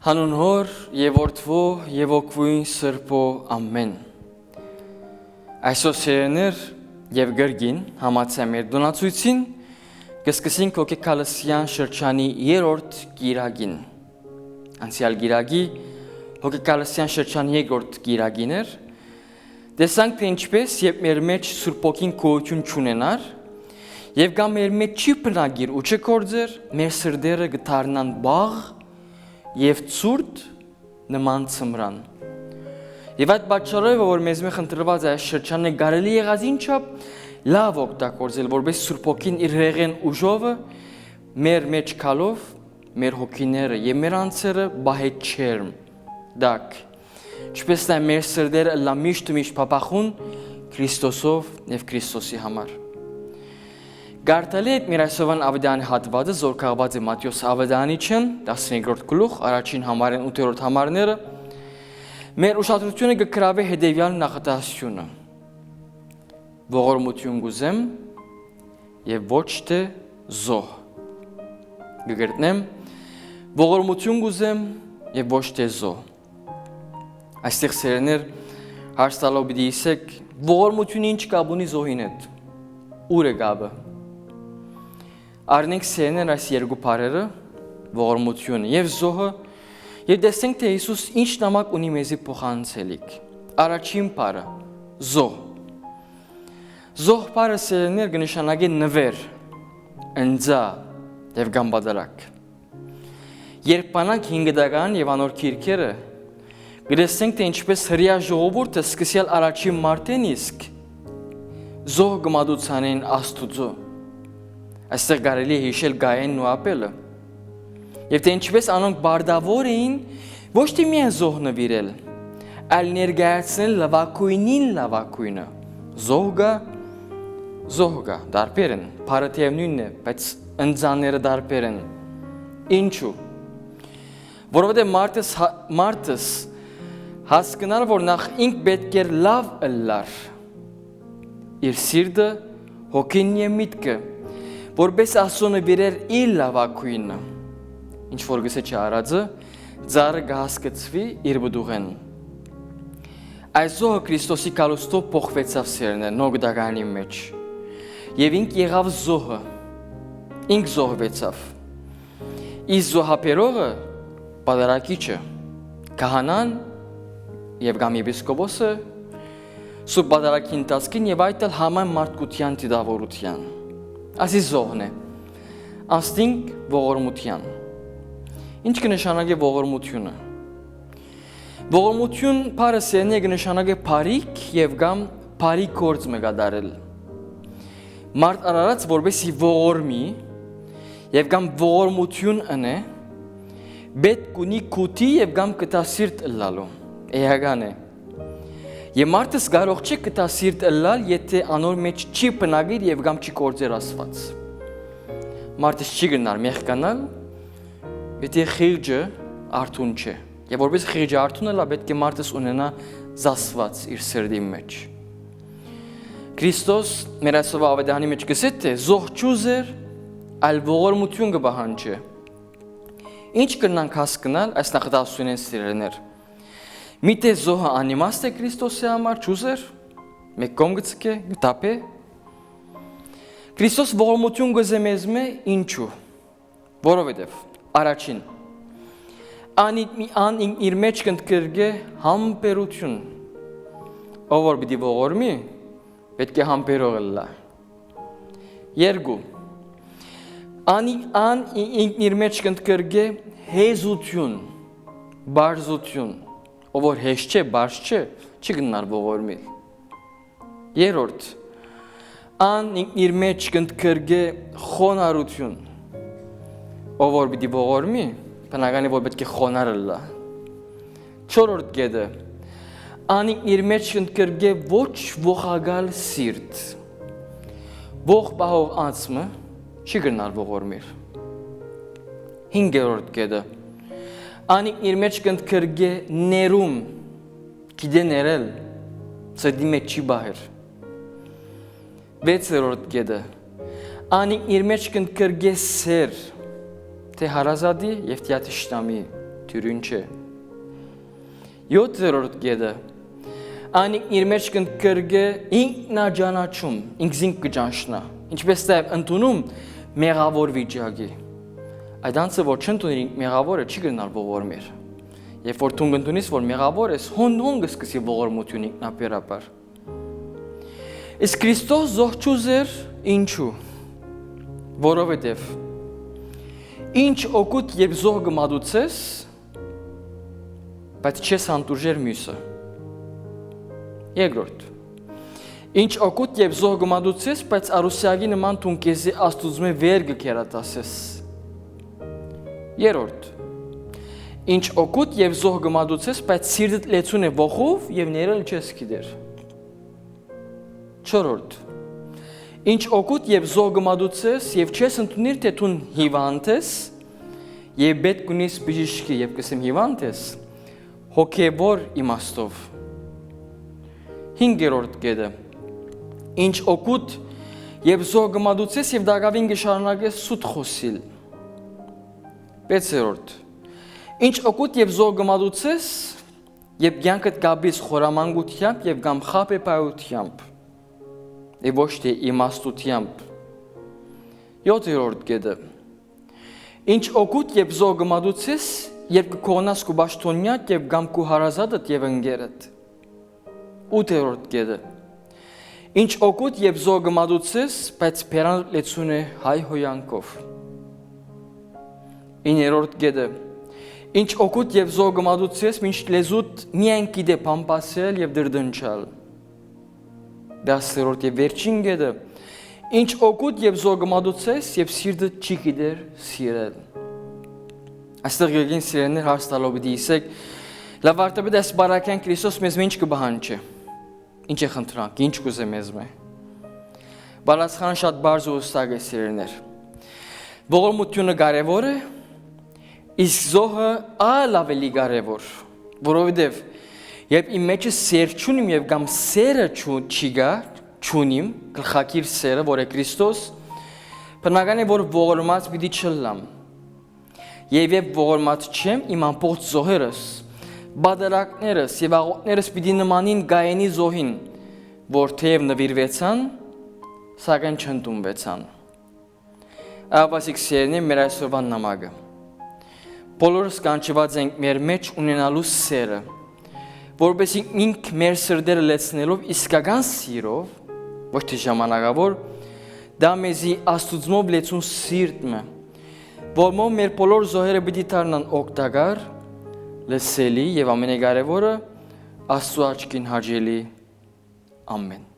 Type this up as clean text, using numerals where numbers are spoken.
Հանուն Հոր եւ Որդվո եւ Օգվույն Սրբո ամեն։ Այսօր սերներ եւ գրգին համացա մեր դոնացույցին կսկսենք հոգեկալսյան շրջանի երրորդ գիրագին։ Անցյալ գիրագի հոգեկալսյան շրջանի երկրորդ գիրագին էր։ Տեսանք թե ինչպես եւ մեր մեջ Սուրբ Օգին գոյություն չունենար եւ կամ մեր մեջ չի բնագիր ու չկործեր մեր սրտերը գտարնան բաղ եւ ցուրտ նման ծմրան։ Եվ այդ պատճառով որ մեզ մեզ ընտրված այս շրջանը կարելի եղած ինչապ լավ օգտագործել որպես Սուրբ Օգին իր հեղեն ուժովը մեր մեջ քալով մեր հոգիները եւ մեր անձերը բահետ չերմ դակ ինչպես նա մեր սրտերը լա միշտ փափախուն Քրիստոսով եւ Քրիստոսի համար։ Գարտալի այդ մեր այսօրվան ավետարանի հատվածը զորքաղված է Մատթեոս ավետարանիչն 15-րդ գլուխ առաջին համարեն 8-րդ համարները մեր ուշադրությունը կգրավի հետևյալ նախադասությունը ողորմություն գուզեմ եւ ոչ թե զոհ գգրտնեմ ողորմություն գուզեմ եւ ոչ թե զոհ այստեղ սերներ հարց տալով պիտի ասեք ողորմությունը ինչ կապ ունի զոհին հետ ուր է կապը Արնենք սերներ այս երկու բառերը ողորմությունը եւ զոհը եւ տեսենք թե Հիսուս ինչ նամակ ունի մեզի փոխանցելիք առաջին բառը զոհ զոհ բառը սերներ կնշանակի նվեր ընձա եւ գամբադարակ երբ բանակ 5-դական եւ անոր քիրքերը գտեսենք թե ինչպես հրյա ժողովուրդը սկսյալ առաջին մարտեն իսկ զոհ գմադուցանեն Աստուծո Այստեղ կարելի է հիշել Գայենն ու Ապելը եւ թե ինչպես անոնք բարդավոր էին ոչ թե միայն զոհ նվիրել այլ ներկայացնել լավակույնին լավակույնը զոհգա դարբեր են բարաթեև նույնն է բայց ընձաները դարբեր են ինչու որովհետեւ մարդս հասկանալ որ նախ ինք պետք է լավ ըլլար իր սիրտը հոգին եւ միտքը որպես ասոնը բերեր իր լավակույնը, ինչ որ գսե չարածը, ձարը գահասկծվի իր բդուղեն։ Այս զոհը Քրիստոսի կալուստով փոխվեցավ սերներ նոգդականի մեջ, և ինք եղավ զոհը, ինք զոհվեցավ։ Իս զոհապերողը պատարակիչը, կահանան և գամ եպիսկոպոսը, սուր պատարակի ընթացքին և այդ էլ համայն մարդկության դիտավորության։ Ասի զոհն է, անստինք ողորմության։ Ինչ կնշանակի ողորմությունը։ Ողորմություն բառը սերն է կնշանակի բարիք եւ կամ բարիք գործ մեկադարել։ Մարդ արարած որպեսի ողորմի եւ կամ ողորմություն ընե, պետք ունի կուտի եւ կամ կտասիրտ ըլլալու։ Էական է։ Եվ մարդս կարող չի կտասիրտ ըլլալ, եթե անոր մեջ չի բնագիր եւ կամ չի գործեր ասված։ Մարդս չի գնար մեղկանալ, եթե խիղճը արթուն չէ։ Եվ որպես խիղճը արթուն ըլլա, պետք է մարդս ունենա զասված իր սրտի մեջ։ Քրիստոս մեր այսօրվա ավետարանի մեջ գսե թե զոհ չուզեր, այլ ողորմություն կպահանջի։ Ինչ կնանք հասկանալ այս նախադասությունեն սիրելիներ։ Միթե զոհը անիմաստ է Քրիստոսի համար չուզեր, մեկ կողմ գցկե, գտապե։ Քրիստոս ողորմություն գզե մեզ մե ինչու, որովհետև առաջին, ան իր մեջ կընդգրկե համբերություն, ով որ պիտի ողորմի, պետք է համբերող ըլլա։ Երկու, ան իր մեջ կընդգրկե հեզություն, բարձություն, ով որ հեշտ չէ, բարդ չէ, չի գնար ողորմիլ։ Երրորդ, ան իր մեջ կընդգրկե խոնարհություն, ով որ պիտի ողորմի, բնականի որ պետք է խոնարհ ըլլա։ Չորրորդ կետը, ան իր մեջ կընդգրկե ոչ ողագալ սիրտ, ող պահող անձը չի գնար ողորմիլ։ Հինգերորդ կետը, Անիկ իր մեջ կընդգրկե ներում, գիտե ներել, սրտի մեջ չի բահեր։ Վեցերորդ կետը, անիկ իր մեջ կընդգրկե սեր, թե հարազատի եւ թե ատիշտամի թյուրին չէ։ 7-րդ կետը անիկ իր մեջ կընկրգե ինքնաջանաչում, ինքզին կճանչնա, ինչպես նաև ընդունում մեղավոր վիճակի։ Այդ անձը, որ չընդունի մեղավորը, չի գնալ ողորմեր։ Երբ որ դու ընդունես, որ մեղավոր ես, հոն կսկսի ողորմություն ինքնաբերաբար։ Իսկ Քրիստոս զոհչուզեր ինչու։ Որովհետև ինչ օգուտ եւ զոհ կմատուցես, բայց չես հանդուրժեր մյուսը։ Երկրորդ ինչ օգուտ եւ զոհ կմատուցես, բայց արուսյագի նման դու քեզի Աստուծո վեր կերատասես։ Երրորդ ինչ օգուտ եւ զոհ կմատուցես, բայց սիրտդ լեցուն է ողով եւ ներել չես գիտեր։ Չորրորդ ինչ օգուտ եւ զոհ կմատուցես եւ չես ընդունիր թե դու հիվանդ ես եւ պետք ունես բժշկի եւ կսեմ հիվանդ ես հոգեբոր իմաստով։ 5-րդ կետը ինչ օգուտ եւ զոհ կմատուցես եւ դակավին կշարունակես սուտ խոսիլ։ 6-րդ ինչ օգուտ եւ զոհ կմատուցես եւ կյանքդ գաբիս խորամանկությամբ եւ կամ խաբեբայությամբ եւ ոչ թե իմաստությամբ։ 7-րդ կետը ինչ օգուտ եւ զոհ կմատուցես երբ կկողնաս քո բաշտոնյակ եւ կամ քո հարազատդ եւ ընկերդ։ 8-րդ կետը ինչ օգուտ եւ զոհ կմատուցես, բայց բերան լեցուն է հայ հոյանքով։ 9-րդ կետը ինչ օգուտ եւ զոհ կմատուցես, մինչ լեզուդ միայն գիտե փամփասել եւ դրդնչալ։ 10-րդ եւ վերջին կետը ինչ օգուտ եւ զոհ կմատուցես եւ սիրտը չի գիտեր սիրել։ Այստեղ եկին սիրելիներ հաստալով պիտի իսեք լավ արտաբեդ այս բարակյան Քրիստոս մեզ ինչ կբահանջի։ Ինչ է խնդրանք, ինչ կուզե մեզ մե։ Բարձրացան շատ բարձ ու հստակ է սիրելիներ։ Ողորմությունը կարևոր է, իսկ զոհը այլ ավելի կարևոր, որովհետև երբ իմ մեջը սեր չունիմ եւ կամ սերը չունիմ, գլխակիր սերը, որ է Քրիստոս, բնական է որ ողորմած պիտի չլամ։ Եվ երբ ողորմած չեմ, իմ ամբողջ զոհերս, բادرակներս եւ աղոթներս պիտի նմանին գայենի զոհին, որ թեև նվիրվեցան, սակայն չընդունվեցան։ Աբասիկ սերնի մեր այսօրվա նամակը։ Բոլորս կանչված ենք մեր մեջ ունենալու սերը, որպեսզի ինք մեր սրտերը լեցնելով իսկական սիրով, ոչ թե ժամանակավոր, դա մեզի Աստուծմով լեցուն սիրտն է, որմով մեր բոլոր զոհերը պիտի դառնան օգտակար, լսելի եւ ամենակարևորը Աստծո աչքին հաճելի։ Ամեն։